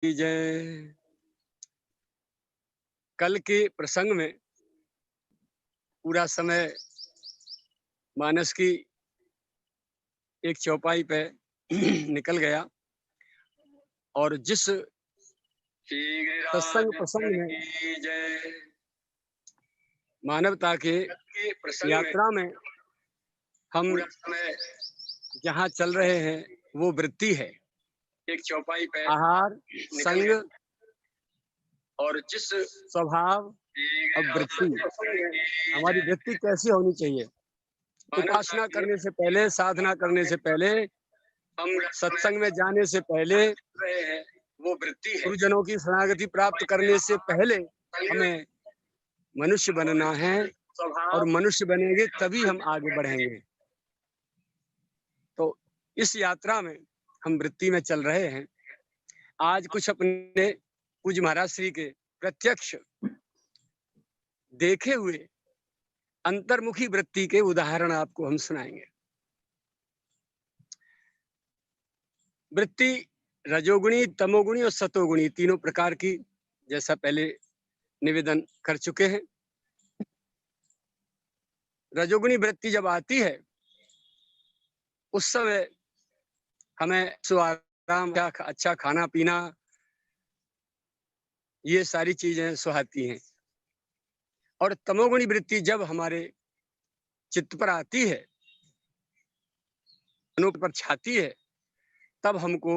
की जय। कल के प्रसंग में पूरा समय मानस की एक चौपाई पे निकल गया और जिस सत्संग प्रसंग में मानवता के यात्रा में हम जहाँ चल रहे हैं वो वृत्ति है, एक चौपाई पे आहार, संग और जिस स्वभाव और वृत्ति। हमारी वृत्ति कैसी होनी चाहिए? उपासना करने से पहले, साधना करने से पहले, हम सत्संग में जाने से पहले, वो वृत्ति है। गुरुजनों की शरणागति प्राप्त करने से पहले हमें मनुष्य बनना है और मनुष्य बनेंगे तभी हम आगे बढ़ेंगे। तो इस यात्रा में हम वृत्ति में चल रहे हैं। आज कुछ अपने पूज्य महाराज श्री के प्रत्यक्ष देखे हुए अंतर्मुखी वृत्ति के उदाहरण आपको हम सुनाएंगे। वृत्ति रजोगुणी, तमोगुणी और सतोगुणी तीनों प्रकार की, जैसा पहले निवेदन कर चुके हैं। रजोगुणी वृत्ति जब आती है उस समय हमें सुआराम, अच्छा खाना पीना, ये सारी चीजें सुहाती हैं। और तमोगुणी वृत्ति जब हमारे चित्त पर आती है, मनों पर छाती है, तब हमको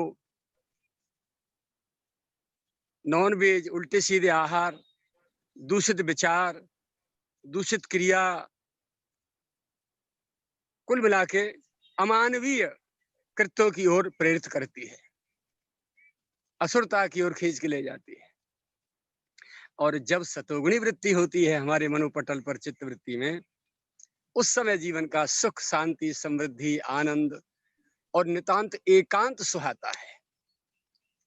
नॉन वेज, उल्टे सीधे आहार, दूषित विचार, दूषित क्रिया, कुल मिला के अमानवीय कृत्यों की ओर प्रेरित करती है, असुरता की ओर खींच के ले जाती है। और जब सतोगुणी वृत्ति होती है हमारे मनोपटल पर, चित्त वृत्ति में, उस समय जीवन का सुख, शांति, समृद्धि, आनंद और नितांत एकांत सुहाता है।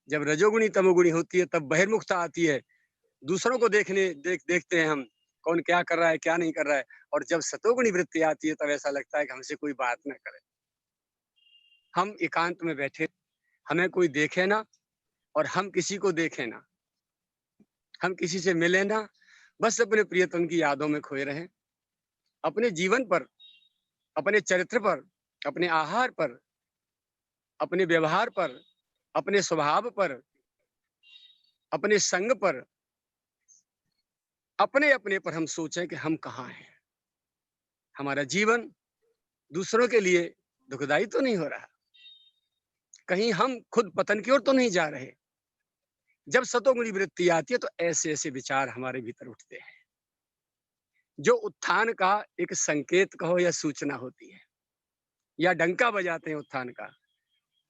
जब रजोगुणी तमोगुणी होती है तब बहिर्मुखता आती है, दूसरों को देखते हैं हम, कौन क्या कर रहा है, क्या नहीं कर रहा है। और जब सतोगुणी वृत्ति आती है तब ऐसा लगता है कि हमसे कोई बात ना करे, हम एकांत में बैठे, हमें कोई देखे ना और हम किसी को देखे ना, हम किसी से मिले ना, बस अपने प्रियतम की यादों में खोए रहें। अपने जीवन पर, अपने चरित्र पर, अपने आहार पर, अपने व्यवहार पर, अपने स्वभाव पर, अपने संग पर, अपने अपने पर हम सोचें कि हम कहाँ हैं। हमारा जीवन दूसरों के लिए दुखदाई तो नहीं हो रहा, कहीं हम खुद पतन की ओर तो नहीं जा रहे। जब सतोगुणी वृत्ति आती है तो ऐसे ऐसे विचार हमारे भीतर उठते हैं जो उत्थान का एक संकेत कहो या सूचना होती है, या डंका बजाते हैं उत्थान का,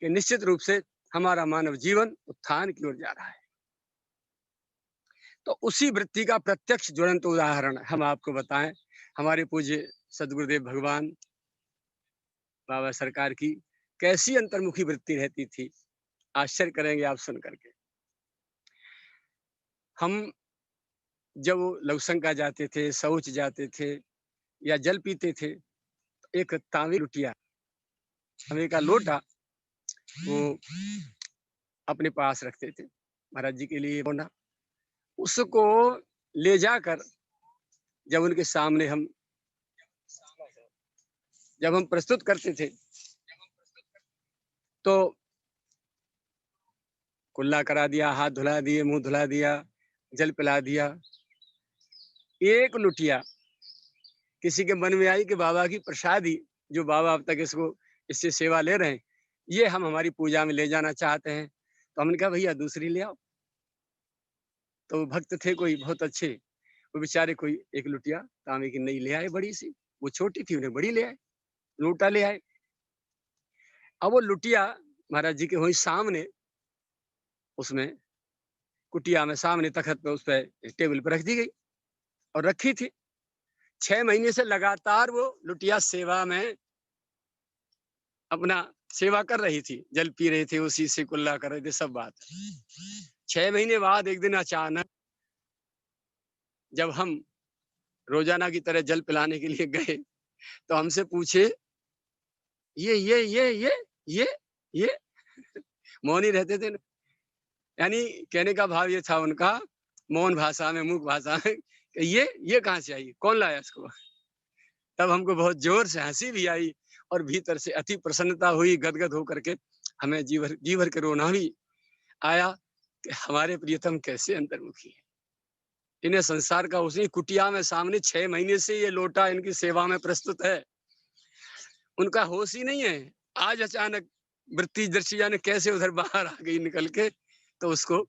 कि निश्चित रूप से हमारा मानव जीवन उत्थान की ओर जा रहा है। तो उसी वृत्ति का प्रत्यक्ष ज्वलंत उदाहरण हम आपको बताएं। हमारे पूज्य सदगुरुदेव भगवान बाबा सरकार की कैसी अंतर्मुखी वृत्ति रहती थी, आश्चर्य करेंगे आप सुन करके। हम जब लवसंका जाते थे, शौच जाते थे या जल पीते थे, एक तांबी लुटिया, हमें का लोटा, वो अपने पास रखते थे महाराज जी के लिए होना। उसको ले जाकर जब उनके सामने जब हम प्रस्तुत करते थे तो कुल्ला करा दिया, हाथ धुला दिए, मुंह धुला दिया, जल पिला दिया। एक लुटिया किसी के मन में आई कि बाबा की प्रसादी, जो बाबा अब तक इससे सेवा ले रहे हैं, ये हम हमारी पूजा में ले जाना चाहते हैं। तो हमने कहा भैया दूसरी ले आओ। तो भक्त थे कोई बहुत अच्छे, वो बेचारे कोई एक लुटिया तांबे की नहीं ले आए, बड़ी सी, वो छोटी थी, उन्हें बड़ी ले आए, लोटा ले आए। अब वो लुटिया महाराज जी के वही सामने, उसमें कुटिया में सामने तखत पे, उस पर टेबल पर रख दी गई और रखी थी। 6 महीने से लगातार वो लुटिया सेवा में अपना सेवा कर रही थी, जल पी रहे थे, उसी से कुल्ला कर रहे थे, सब बात। 6 महीने बाद एक दिन अचानक जब हम रोजाना की तरह जल पिलाने के लिए गए तो हमसे पूछे, ये ये ये ये ये ये मौन ही रहते थे। यानी कहने का भाव ये था उनका, मौन भाषा में, मूक भाषा में, कि ये कहाँ से आई, कौन लाया इसको। तब हमको बहुत जोर से हंसी भी आई और भीतर से अति प्रसन्नता हुई, गदगद होकर के हमें जी भर के रोना भी आया कि हमारे प्रियतम कैसे अंतर्मुखी है। इन्हें संसार का उसी कुटिया में सामने 6 महीने से ये लोटा इनकी सेवा में प्रस्तुत है, उनका होश ही नहीं है। आज अचानक वृत्ति दृष्टि जाने कैसे उधर बाहर आ गई निकल के, तो उसको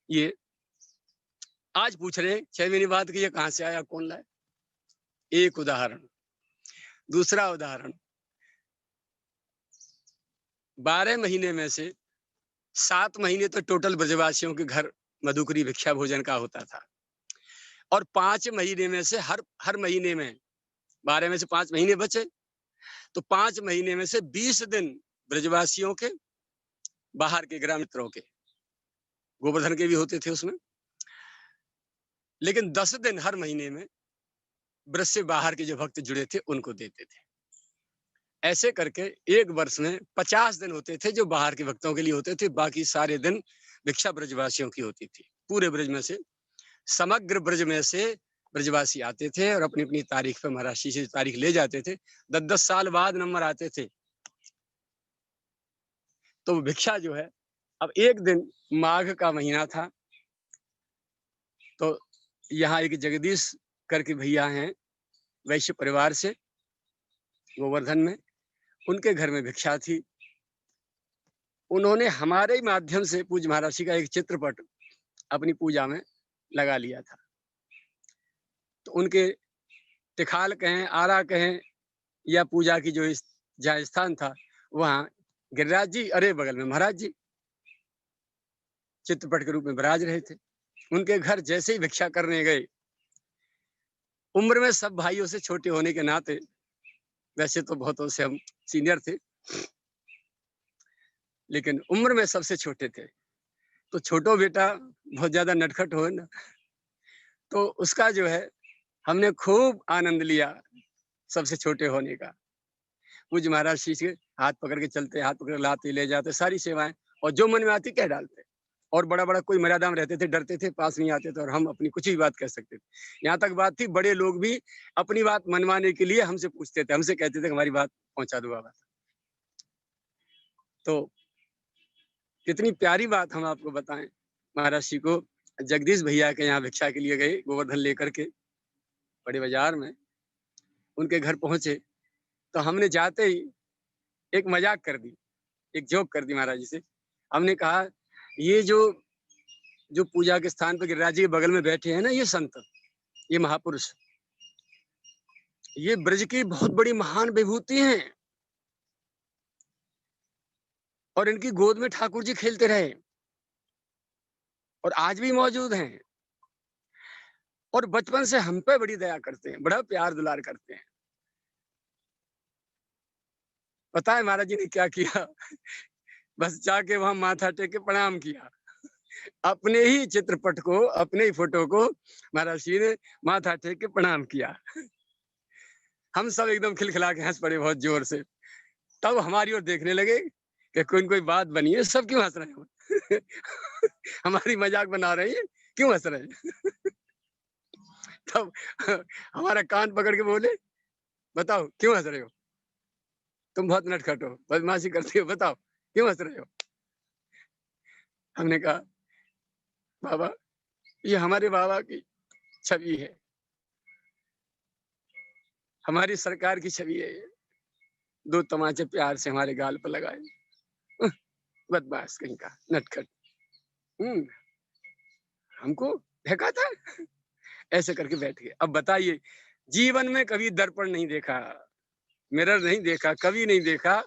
ये आज पूछ रहे हैं 6 महीने बाद कि ये कहाँ से आया, कौन लाया। एक उदाहरण। दूसरा उदाहरण, 12 महीने में से 7 महीने तो टोटल ब्रजवासियों के घर मधुकरी भिक्षा भोजन का होता था, और 5 महीने में से हर महीने में 12 में से 5 महीने बचे, तो 5 महीने में से 20 दिन ब्रजवासियों के, बाहर के ग्राम मित्रों के, गोवर्धन के भी होते थे उसमें, लेकिन 10 दिन हर महीने में ब्रज से बाहर के जो भक्त जुड़े थे उनको देते थे। ऐसे करके एक वर्ष में 50 दिन होते थे जो बाहर के भक्तों के लिए होते थे, बाकी सारे दिन भिक्षा ब्रजवासियों की होती थी। पूरे ब्रज में से, समग्र ब्रज में से ब्रजवासी आते थे और अपनी अपनी तारीख पे महाराज जी से तारीख ले जाते थे। 10-10 साल बाद नंबर आते थे। तो भिक्षा जो है, अब एक दिन माघ का महीना था, तो यहाँ एक जगदीश करके भैया हैं वैश्य परिवार से, गोवर्धन में, उनके घर में भिक्षा थी। उन्होंने हमारे माध्यम से पूज्य महाराज जी का एक चित्रपट अपनी पूजा में लगा लिया था। तो उनके तिखाल कहें, आरा कहें, या पूजा की जो जहाँ स्थान था, वहाँ गिरिराज जी, अरे बगल में महाराज जी चित्रपट के रूप में विराज रहे थे। उनके घर जैसे ही भिक्षा करने गए, उम्र में सब भाइयों से छोटे होने के नाते, वैसे तो बहुतों से हम सीनियर थे, लेकिन उम्र में सबसे छोटे थे। तो छोटो बेटा बहुत ज्यादा नटखट हो ना, तो उसका जो है हमने खूब आनंद लिया सबसे छोटे होने का। पूज्य महाराज जी के हाथ पकड़ के चलते, हाथ पकड़ लाते ले जाते, सारी सेवाएं, और जो मन में आती कह डालते। और बड़ा बड़ा कोई मर्यादा में रहते थे, डरते थे, पास नहीं आते थे, और हम अपनी कुछ भी बात कह सकते थे। यहाँ तक बात थी, बड़े लोग भी अपनी बात मनवाने के लिए हमसे पूछते थे, हमसे कहते थे हमारी बात पहुंचा दो बाबा। तो कितनी प्यारी बात हम आपको बताएं। महाराज जी को जगदीश भैया के यहाँ भिक्षा के लिए गए, गोवर्धन लेकर के बड़े बाजार में, उनके घर पहुंचे, तो हमने जाते ही एक मजाक कर दी, एक जोक कर दी महाराज जी से। हमने कहा, ये जो पूजा के स्थान पर गिरिराज जी के बगल में बैठे हैं ना, ये संत, ये महापुरुष, ये ब्रज की बहुत बड़ी महान विभूति हैं, और इनकी गोद में ठाकुर जी खेलते रहे और आज भी मौजूद हैं, और बचपन से हम पे बड़ी दया करते हैं, बड़ा प्यार दुलार करते हैं। पता है महाराज जी ने क्या किया? बस जाके वहां माथा टेक के प्रणाम किया। अपने ही चित्रपट को, अपने ही फोटो को महाराज जी ने माथा टेक के प्रणाम किया। हम सब एकदम खिलखिला के हंस पड़े बहुत जोर से। तब हमारी ओर देखने लगे कि कोई बात बनी है, सब क्यों हंस रहे हो? हमारी मजाक बना रहे हैं, क्यों हंस रहे हैं? तब हमारा कान पकड़ के बोले, बताओ क्यों हंस रहे हो? तुम बहुत नटखट हो, बदमाशी करते हो, बताओ क्यों हंस रहे हो? हमने कहा, बाबा, ये हमारे बाबा की छवि है, हमारी सरकार की छवि है। ये 2 तमाचे प्यार से हमारे गाल पर लगाए। बदमाश कहीं का, नटखट, हमको फेंका था। ऐसे करके बैठ गए। अब बताइए, जीवन में कभी दर्पण नहीं देखा, मिरर नहीं देखा, कभी नहीं देखा,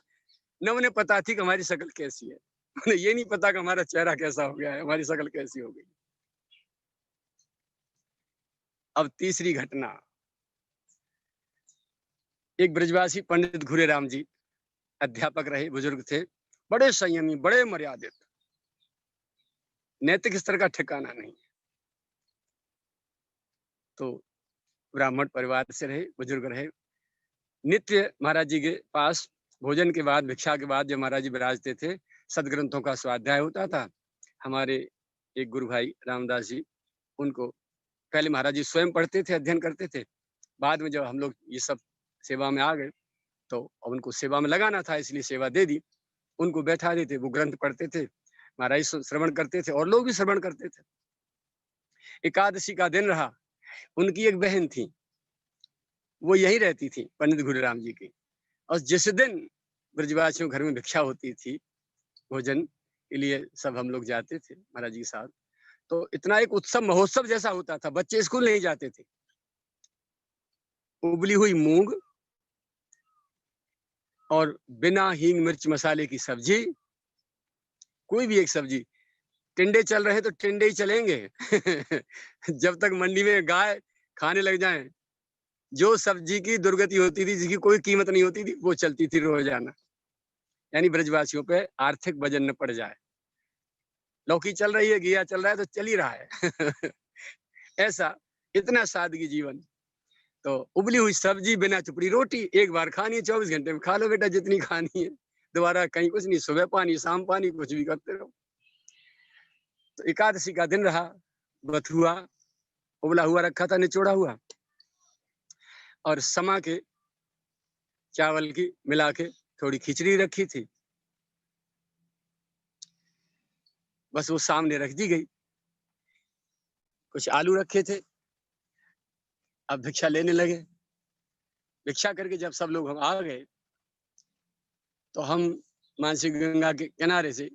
न उन्हें पता थी कि हमारी शक्ल कैसी है। उन्हें ये नहीं पता कि हमारा चेहरा कैसा हो गया है, हमारी शक्ल कैसी हो गई। अब तीसरी घटना, एक ब्रजवासी पंडित घुरेराम जी अध्यापक रहे, बुजुर्ग थे, बड़े संयमी, बड़े मर्यादित, नैतिक स्तर का ठिकाना नहीं। तो ब्राह्मण परिवार से रहे, बुजुर्ग रहे। नित्य महाराज जी के पास भोजन के बाद, भिक्षा के बाद जब महाराज जी विराजते थे, सदग्रंथों का स्वाध्याय होता था, हमारे एक गुरु भाई रामदास जी, उनको पहले महाराज जी स्वयं पढ़ते थे, अध्ययन करते थे। बाद में जब हम लोग ये सब सेवा में आ गए, तो अब उनको सेवा में लगाना था, इसलिए सेवा दे दी। उनको बैठा देते, वो ग्रंथ पढ़ते थे, महाराज श्रवण करते थे और लोग भी श्रवण करते थे। एकादशी का दिन रहा, उनकी एक बहन थी, वो यहीं रहती थी, पंडित घुरीराम जी की। और जिस दिन ब्रजवासियों घर में भिक्षा होती थी, भोजन के लिए सब हम लोग जाते थे महाराज जी के साथ, तो इतना एक उत्सव महोत्सव जैसा होता था। बच्चे स्कूल नहीं जाते थे। उबली हुई मूंग और बिना हींग मिर्च मसाले की सब्जी, कोई भी एक सब्जी। टिंडे चल रहे तो टिंडे ही चलेंगे जब तक मंडी में गाय खाने लग जाए। जो सब्जी की दुर्गति होती थी, जिसकी कोई कीमत नहीं होती थी, वो चलती थी रोजाना। यानी ब्रजवासियों पे आर्थिक वजन न पड़ जाए। लौकी चल रही है, घिया चल रहा है, तो चल ही रहा है ऐसा, इतना सादगी जीवन। तो उबली हुई सब्जी, बिना चुपड़ी रोटी, एक बार खानी है, 24 घंटे में खा लो बेटा जितनी खानी है। दोबारा कहीं कुछ नहीं, सुबह पानी शाम पानी, कुछ भी करते रहो। तो एकादशी का दिन रहा, बथुआ उबला हुआ रखा था, निचोड़ा हुआ, और समा के चावल की मिला के थोड़ी खिचड़ी रखी थी, बस वो सामने रख दी गई। कुछ आलू रखे थे। अब भिक्षा लेने लगे। भिक्षा करके जब सब लोग हम आ गए, तो हम मानसी गंगा के किनारे से,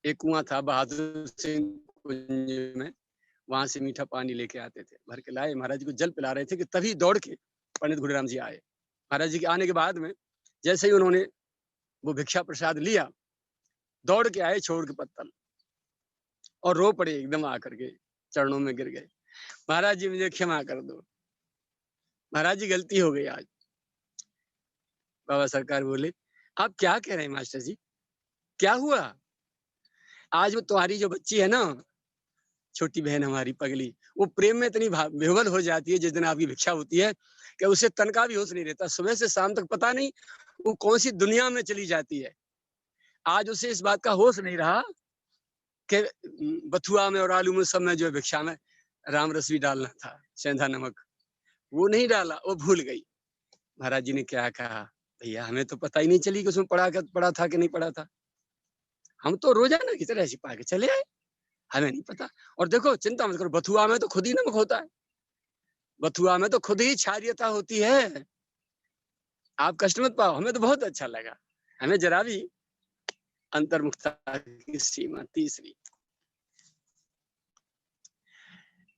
एक कुआं था बहादुर सिंह कुंज में, वहां से मीठा पानी लेके आते थे, भर के लाए, महाराज जी को जल पिला रहे थे कि तभी दौड़ के पंडित घुरीराम जी आए। महाराज जी के आने के बाद में जैसे ही उन्होंने वो भिक्षा प्रसाद लिया, दौड़ के आए छोड़ के पत्तल, और रो पड़े एकदम आकर के, चरणों में गिर गए। महाराज जी मुझे क्षमा कर दो, महाराज जी गलती हो गई आज। बाबा सरकार बोले, आप क्या कह रहे हैं मास्टर जी, क्या हुआ? आज वो तुम्हारी जो बच्ची है ना, छोटी बहन हमारी पगली, वो प्रेम में इतनी विह्वल हो जाती है जिस दिन आपकी भिक्षा होती है, कि उसे तन का भी होश नहीं रहता। सुबह से शाम तक पता नहीं वो कौन सी दुनिया में चली जाती है। आज उसे इस बात का होश नहीं रहा कि बथुआ में और आलू में सब में जो भिक्षा में राम रस भी डालना था, सेंधा नमक, वो नहीं डाला, वो भूल गई। महाराज जी ने क्या कहा, भैया हमें तो पता ही नहीं चली कि उसमें पड़ा था कि नहीं पड़ा था। हम तो रोजाना की तरह छिपा के चले आए, हमें नहीं पता। और देखो चिंता मत करो, बथुआ में तो खुद ही नमक होता है, बथुआ में तो खुद ही क्षारीयता होती है। आप कष्ट मत पाओ, हमें तो बहुत अच्छा लगा। हमें जरा भी अंतर्मुखता की सीमा तीसरी।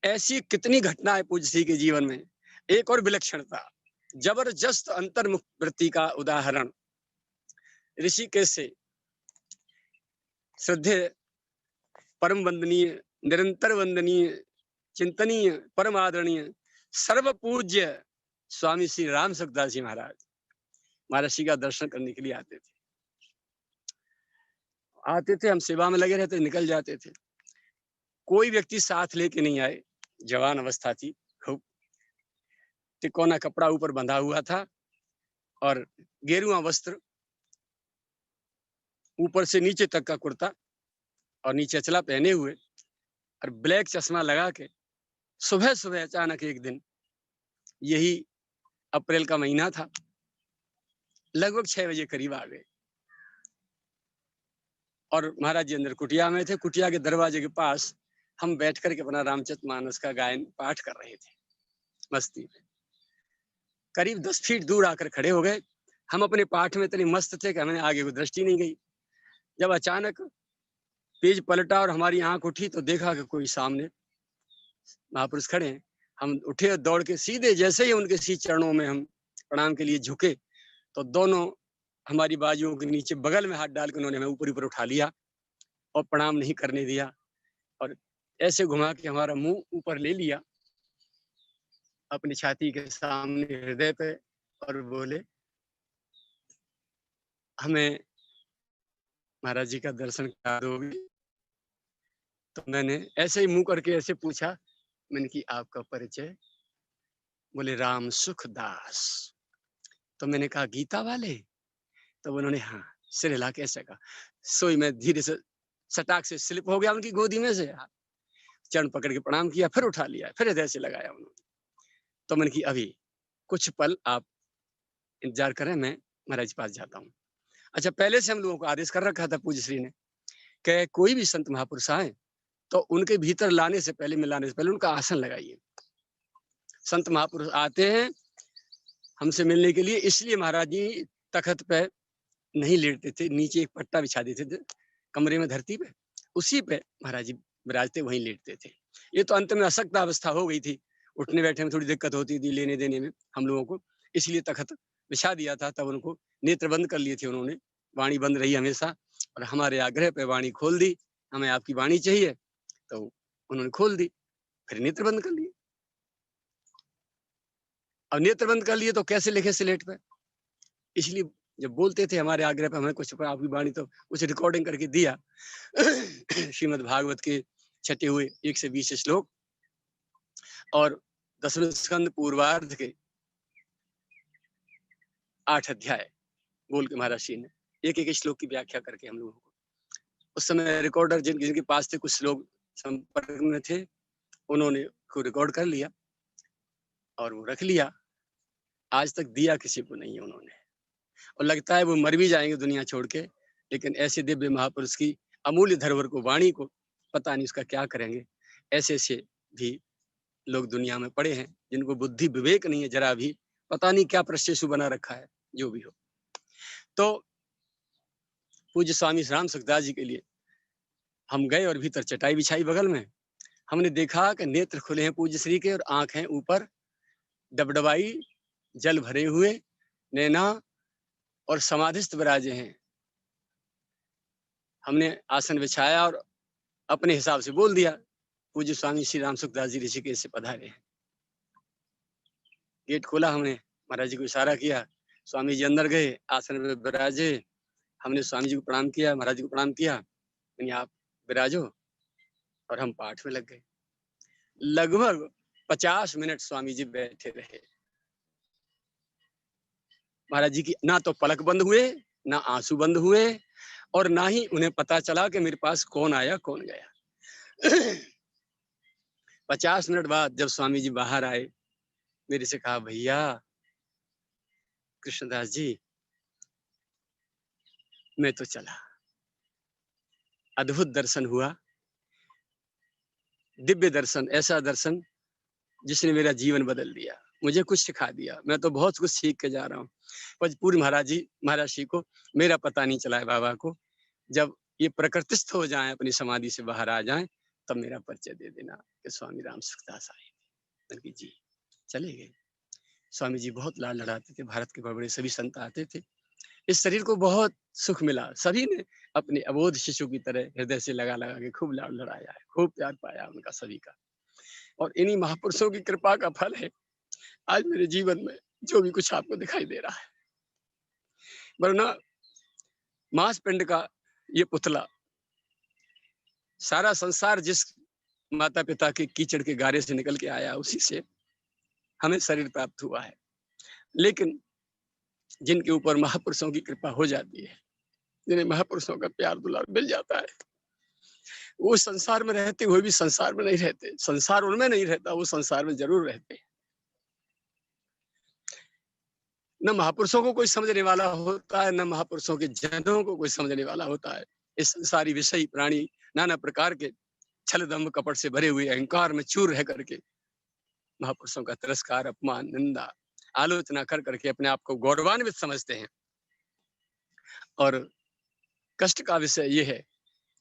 ऐसी कितनी घटनाएं पूज्य श्री के जीवन में। एक और विलक्षणता, जबरदस्त अंतर्मुख वृत्ति का उदाहरण ऋषिकेश से श्रद्धेय, परम वंदनीय, निरंतर वंदनीय, चिंतनीय, परम आदरणीय, सर्व पूज्य स्वामी श्री राम सुखदास जी महाराज, महाराज का दर्शन करने के लिए आते थे। हम सेवा में लगे रहते, निकल जाते थे। कोई व्यक्ति साथ लेके नहीं आए। जवान अवस्था थी, खूब तिकोना कपड़ा ऊपर बंधा हुआ था और गेरुआ वस्त्र, ऊपर से नीचे तक का कुर्ता और नीचे अचला पहने हुए, और ब्लैक चश्मा लगा के सुबह सुबह अचानक एक दिन, यही अप्रैल का महीना था, लगभग 6 बजे करीब आ गए। और महाराज जी अंदर कुटिया में थे। कुटिया के दरवाजे के पास हम बैठ करके अपना रामचरितमानस का गायन पाठ कर रहे थे मस्ती में। करीब 10 फीट दूर आकर खड़े हो गए। हम अपने पाठ में इतने मस्त थे कि हमें आगे को दृष्टि नहीं गई। जब अचानक पेज पलटा और हमारी आंख उठी, तो देखा कि कोई सामने महापुरुष खड़े हैं। हम उठे और दौड़ के सीधे, जैसे ही उनके सी चरणों में हम प्रणाम के लिए झुके, तो दोनों हमारी बाजुओं के नीचे बगल में हाथ डाल के उन्होंने हमें ऊपर ऊपर उठा लिया और प्रणाम नहीं करने दिया, और ऐसे घुमा के हमारा मुंह ऊपर ले लिया अपनी छाती के सामने, हृदय पे, और बोले, हमें महाराज जी का दर्शन करा दोगे? तो मैंने ऐसे ही मुंह करके ऐसे पूछा, मैंने कि आपका परिचय? बोले राम सुखदास। तो मैंने कहा गीता वाले? तो उन्होंने हाँ, सिर हिला के ऐसे कहा। सोई मैं धीरे से सटाक से स्लिप हो गया उनकी गोदी में से, चरण पकड़ के प्रणाम किया, फिर उठा लिया, फिर हृदय से लगाया उन्होंने। तो मैंने कि अभी कुछ पल आप इंतजार करें, मैं महाराज के पास जाता हूँ। अच्छा, पहले से हम लोगों को आदेश कर रखा था पूज्य श्री ने कि कोई भी संत महापुरुष आए तो उनके भीतर लाने से पहले, मिलाने से पहले उनका आसन लगाइए। संत महापुरुष आते हैं हमसे मिलने के लिए, इसलिए महाराज जी तखत पे नहीं लेटते थे, नीचे एक पट्टा बिछा देते थे कमरे में धरती पे, उसी पे महाराज जी विराजते, वहीं लेटते थे। ये तो अंत में अशक्त अवस्था हो गई थी, उठने बैठने में थोड़ी दिक्कत होती थी, लेने देने में हम लोगों को, इसलिए तखत बिछा दिया था। तब उनको नेत्र बंद कर लिए थे उन्होंने, वाणी बंद रही हमेशा, और हमारे आग्रह पे वाणी खोल दी, हमें आपकी वाणी चाहिए, तो उन्होंने खोल दी, फिर नेत्र बंद कर लिए। अब नेत्र बंद कर लिए तो कैसे लिखे स्लेट पे, इसलिए जब बोलते थे हमारे आग्रह पे, हमें कुछ आपकी वाणी, तो कुछ रिकॉर्डिंग करके दिया। श्रीमद् भागवत के छठे हुए 1 से 20 श्लोक और 10वें स्कंद पूर्वार्ध के 8 अध्याय बोल के महाराज श्री ने एक एक श्लोक की व्याख्या करके हम लोगों को, उस समय रिकॉर्डर जिनके पास थे, कुछ लोग संपर्क में थे, उन्होंने को रिकॉर्ड कर लिया और वो रख लिया। आज तक दिया किसी को नहीं है उन्होंने, और लगता है वो मर भी जाएंगे दुनिया छोड़ के, लेकिन ऐसे दिव्य महापुरुष की अमूल्य धरोहर को, वाणी को, पता नहीं उसका क्या करेंगे। ऐसे ऐसे भी लोग दुनिया में पड़े हैं जिनको बुद्धि विवेक नहीं है जरा भी, पता नहीं क्या प्रश्यसु बना रखा है, जो भी हो। तो पूज्य स्वामी राम सुखदास जी के लिए हम गए और भीतर चटाई बिछाई बगल में, हमने देखा कि नेत्र खुले हैं पूज्य श्री के और आंख हैं ऊपर डबडबाई, जल भरे हुए नैना और समाधिस्थ विराजे हैं। हमने आसन बिछाया और अपने हिसाब से बोल दिया, पूज्य स्वामी श्री राम सुखदास जी ऋषिकेश से पधारे हैं। गेट खोला, हमने महाराज जी को इशारा किया, स्वामी जी अंदर गए, आसन में विराजे, हमने स्वामी जी को प्रणाम किया, महाराज जी को प्रणाम किया, आप विराजो, और हम पाठ में लग गए। लगभग 50 मिनट स्वामी जी बैठे रहे। महाराज जी की ना तो पलक बंद हुए, ना आंसू बंद हुए, और ना ही उन्हें पता चला कि मेरे पास कौन आया कौन गया। 50 मिनट बाद जब स्वामी जी बाहर आए, मेरे से कहा, भैया कृष्णदास जी मैं तो चला। अद्भुत दर्शन हुआ, दिव्य दर्शन, ऐसा दर्शन जिसने मेरा जीवन बदल दिया, मुझे कुछ सिखा दिया। मैं तो बहुत कुछ सीख के जा रहा हूँ। पर पूरी महाराज जी को मेरा पता नहीं चला है बाबा को। जब ये प्रकृतिस्थ हो जाएं, अपनी समाधि से बाहर आ जाएं, तब मेरा परिचय दे देना कि स्वामी राम सुखदास आए। जी चले गए। स्वामी जी बहुत लाल लड़ाते थे, भारत के बड़े बड़े सभी संत आते थे, इस शरीर को बहुत सुख मिला, सभी ने अपने अबोध शिशु की तरह हृदय से लगा लगा के खूब लाड़ लड़ाया है, खूब प्यार पाया उनका सभी का, और इन्हीं महापुरुषों की कृपा का फल है आज मेरे जीवन में जो भी कुछ आपको दिखाई दे रहा है। वरना मांस पिंड का ये पुतला, सारा संसार जिस माता पिता के कीचड़ के गारे से निकल के आया, उसी से हमें शरीर प्राप्त हुआ है। लेकिन जिनके ऊपर महापुरुषों की कृपा हो जाती है, जिन्हें महापुरुषों का प्यार दुलार मिल जाता है, वो संसार में रहते हुए भी संसार में नहीं रहते। संसार उनमें नहीं रहता, वो संसार में जरूर रहते हैं। न महापुरुषों को कोई समझने वाला होता है, न महापुरुषों के जनों को कोई समझने वाला होता है। इस संसारी विषयी प्राणी नाना प्रकार के छल दम्भ कपट से भरे हुए अहंकार में चूर रह करके महापुरुषों का तिरस्कार, अपमान, निंदा, आलोचना कर करके अपने आप को गौरवान्वित समझते हैं। और कष्ट का विषय यह है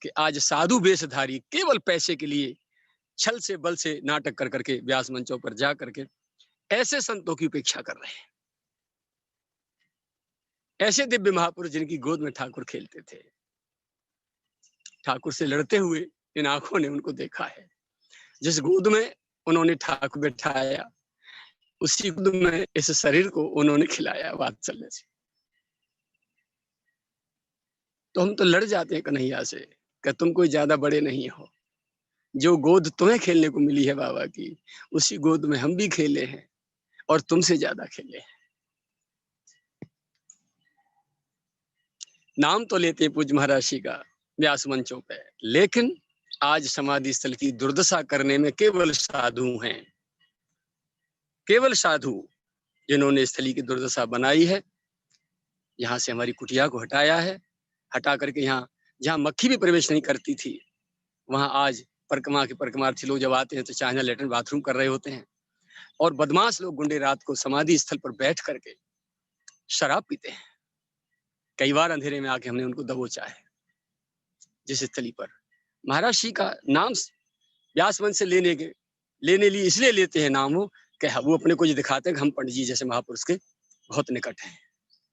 कि आज साधु वेशधारी केवल पैसे के लिए छल से बल से नाटक कर करके व्यास मंचों पर जा करके ऐसे संतों की उपेक्षा कर रहे हैं। ऐसे दिव्य महापुरुष जिनकी गोद में ठाकुर खेलते थे, ठाकुर से लड़ते हुए इन आंखों ने उनको देखा है। जिस गोद में उन्होंने ठाकुर बैठाया, उसी गोद में इस शरीर को उन्होंने खिलाया वात्सल्य से। तो हम तो लड़ जाते हैं कन्हैया से कि तुम कोई ज्यादा बड़े नहीं हो। जो गोद तुम्हें खेलने को मिली है बाबा की, उसी गोद में हम भी खेले हैं और तुमसे ज्यादा खेले हैं। नाम तो लेते हैं पूज्य महाराज जी का, व्यास मंचों पे, लेकिन आज समाधि स्थल की दुर्दशा करने में केवल साधु हैं, केवल साधु जिन्होंने स्थली की दुर्दशा बनाई है। यहाँ से हमारी कुटिया को हटाया है, हटा करके यहाँ जहाँ मक्खी भी प्रवेश नहीं करती थी, वहां आज परिक्रमा के परिक्रमार्थी लोग जब आते हैं तो चाइना लेटरिन बाथरूम कर रहे होते हैं, और बदमाश लोग गुंडे रात को समाधि स्थल पर बैठ करके शराब पीते हैं। कई बार अंधेरे में आके हमने उनको दबोचा है। जिस स्थली पर महाराज श्री का नाम व्यास मन से लेने लिए इसलिए लेते हैं नाम, हो कि वो अपने को जो दिखाते हैं कि हम पंडित जी जैसे महापुरुष के बहुत निकट हैं,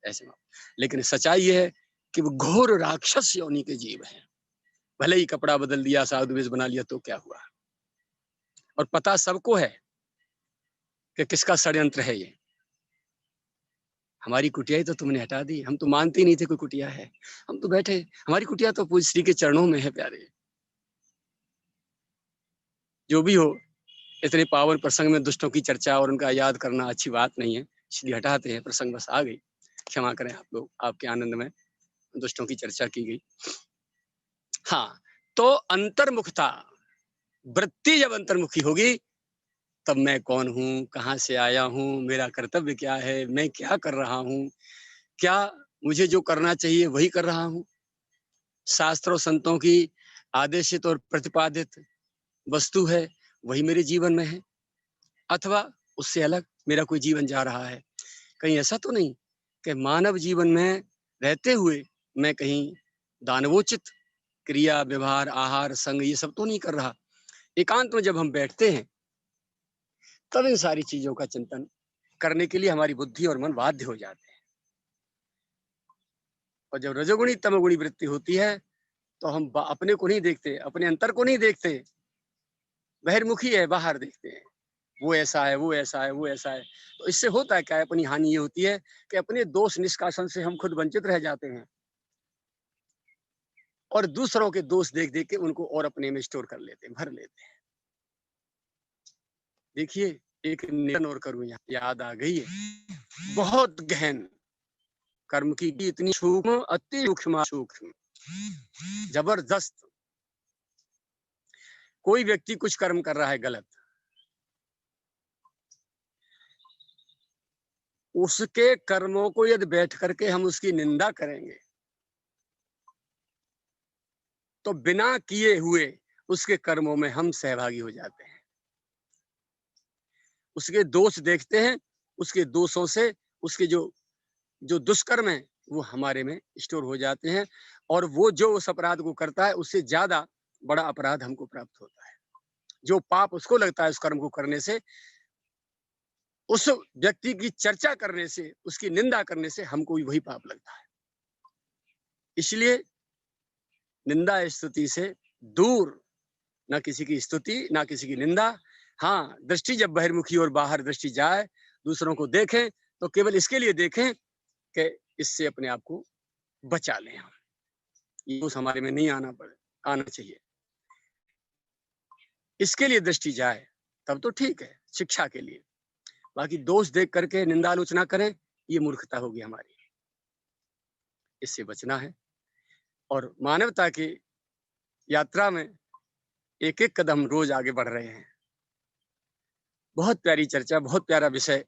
ऐसे। लेकिन सच्चाई ये है कि वो घोर राक्षस योनि के जीव हैं। भले ही कपड़ा बदल दिया, साधु वेश बना लिया तो क्या हुआ, और पता सबको है कि किसका षड्यंत्र है ये। हमारी कुटिया ही तो तुमने हटा दी, हम तो मानते ही नहीं थे कोई कुटिया है, हम तो बैठे, हमारी कुटिया तो पूज्य श्री के चरणों में है प्यारे। जो भी हो, इतने पावन प्रसंग में दुष्टों की चर्चा और उनका याद करना अच्छी बात नहीं है, इसलिए हटाते हैं। प्रसंग बस आ गई, क्षमा करें आप लोग, आपके आनंद में दुष्टों की चर्चा की गई। हाँ, तो अंतर्मुखता, वृत्ति जब अंतर्मुखी होगी तब मैं कौन हूँ, कहाँ से आया हूँ, मेरा कर्तव्य क्या है, मैं क्या कर रहा हूँ, क्या मुझे जो करना चाहिए वही कर रहा हूँ, शास्त्रों संतों की आदेशित और प्रतिपादित वस्तु है वही मेरे जीवन में है, अथवा उससे अलग मेरा कोई जीवन जा रहा है। कहीं ऐसा तो नहीं कि मानव जीवन में रहते हुए मैं कहीं दानवोचित क्रिया, व्यवहार, आहार, संग ये सब तो नहीं कर रहा। एकांत में जब हम बैठते हैं तब इन सारी चीजों का चिंतन करने के लिए हमारी बुद्धि और मन बाध्य हो जाते हैं। और जब रजोगुणी तमोगुणी वृत्ति होती है तो हम अपने को नहीं देखते, अपने अंतर को नहीं देखते, बहिर्मुखी है, बाहर देखते हैं, वो ऐसा है, वो ऐसा है, वो ऐसा है। तो इससे होता है क्या है, अपनी हानि ये होती है कि अपने दोष निष्कासन से हम खुद वंचित रह जाते हैं, और दूसरों के दोष देख देख के उनको और अपने में स्टोर कर लेते हैं, भर लेते हैं। देखिए, एक नियम और करूं, यहाँ याद आ गई है, बहुत गहन कर्म की इतनी सूक्ष्म, अति सूक्ष्म सूक्ष्म जबरदस्त। कोई व्यक्ति कुछ कर्म कर रहा है गलत, उसके कर्मों को यदि बैठ करके हम उसकी निंदा करेंगे तो बिना किए हुए उसके कर्मों में हम सहभागी हो जाते हैं। उसके दोष देखते हैं, उसके दोषों से उसके जो जो दुष्कर्म है वो हमारे में स्टोर हो जाते हैं, और वो जो उस अपराध को करता है उससे ज्यादा बड़ा अपराध हमको प्राप्त होता है। जो पाप उसको लगता है उस कर्म को करने से, उस व्यक्ति की चर्चा करने से, उसकी निंदा करने से हमको भी वही पाप लगता है। इसलिए निंदा स्तुति से दूर, ना किसी की स्तुति ना किसी की निंदा। हाँ, दृष्टि जब बहिर्मुखी और बाहर दृष्टि जाए, दूसरों को देखें तो केवल इसके लिए देखें कि इससे अपने आप को बचा लें हम, ये दोष हमारे में नहीं आना चाहिए। इसके लिए दृष्टि जाए तब तो ठीक है, शिक्षा के लिए। बाकी दोष देख करके निंदा आलोचना करें, ये मूर्खता होगी हमारी, इससे बचना है। और मानवता की यात्रा में एक एक कदम रोज आगे बढ़ रहे हैं। बहुत प्यारी चर्चा, बहुत प्यारा विषय।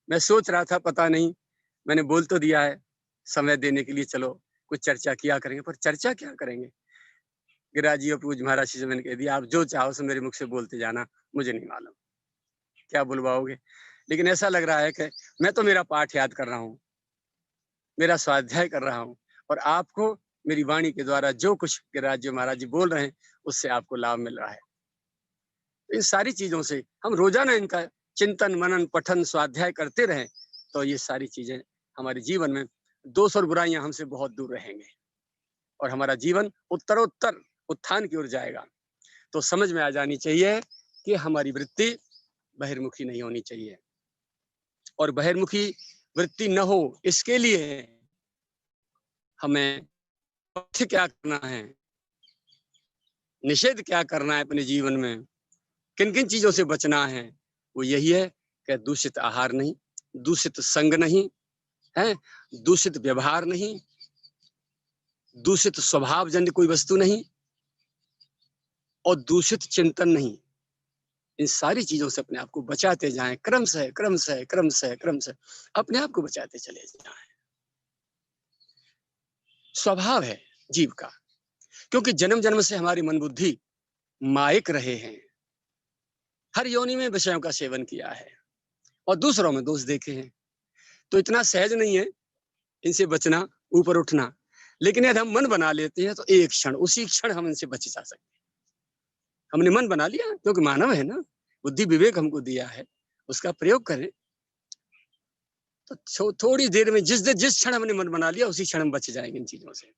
मैं सोच रहा था पता नहीं, मैंने बोल तो दिया है समय देने के लिए, चलो कुछ चर्चा किया करेंगे, पर चर्चा क्या करेंगे। गिरिराज जी और पूज्य महाराज जी से मैंने कह दिया, आप जो चाहो सो मेरे मुख से बोलते जाना, मुझे नहीं मालूम क्या बुलवाओगे। लेकिन ऐसा लग रहा है कि मैं तो मेरा पाठ याद कर रहा हूँ, मेरा स्वाध्याय कर रहा हूँ, और आपको मेरी वाणी के द्वारा जो कुछ गिरिराज जी महाराज जी बोल रहे हैं उससे आपको लाभ मिल रहा है। इन सारी चीजों से हम रोजाना इनका चिंतन, मनन, पठन, स्वाध्याय करते रहें तो ये सारी चीजें हमारे जीवन में, दोष और बुराइयां हमसे बहुत दूर रहेंगे और हमारा जीवन उत्तरोत्तर उत्थान की ओर जाएगा। तो समझ में आ जानी चाहिए कि हमारी वृत्ति बहिर्मुखी नहीं होनी चाहिए, और बहिर्मुखी वृत्ति न हो इसके लिए हमें क्या करना है, निषेध क्या करना है अपने जीवन में, किन किन चीजों से बचना है। वो यही है कि दूषित आहार नहीं, दूषित संग नहीं है, दूषित व्यवहार नहीं, दूषित स्वभाव जन्य कोई वस्तु नहीं और दूषित चिंतन नहीं। इन सारी चीजों से अपने आप को बचाते जाएं, क्रमशः क्रमशः क्रमशः क्रमशः अपने आप को बचाते चले जाएं। स्वभाव है जीव का, क्योंकि जन्म जन्म से हमारी मन बुद्धि मायक रहे हैं, हर योनि में विषयों का सेवन किया है और दूसरों में दोष देखे हैं। तो इतना सहज नहीं है इनसे बचना, ऊपर उठना। लेकिन यदि हम मन बना लेते हैं तो एक क्षण, उसी क्षण हम इनसे बच जा सकते हैं। हमने मन बना लिया, क्योंकि मानव है ना, बुद्धि विवेक हमको दिया है, उसका प्रयोग करें तो थोड़ी देर में जिस क्षण हमने मन बना लिया उसी क्षण हम बच जाएंगे इन चीजों से।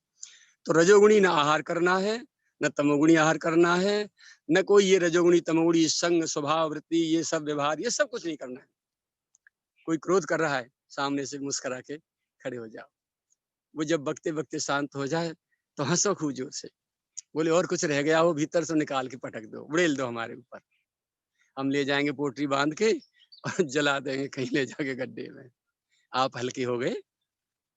तो रजोगुणी ना आहार करना है, न तमोगुणी आहार करना है, न कोई ये रजोगुणी तमोगुणी संग स्वभाव वृत्ति ये सब व्यवहार ये सब कुछ नहीं करना है। कोई क्रोध कर रहा है, सामने से मुस्कुरा के खड़े हो जाओ। वो जब बकते बकते शांत हो जाए तो हंसो खूब जोर से, बोले और कुछ रह गया हो भीतर से निकाल के पटक दो, उड़ेल दो हमारे ऊपर। हम ले जाएंगे पोटरी बांध के और जला देंगे कहीं ले जाके गड्ढे में। आप हल्के हो गए,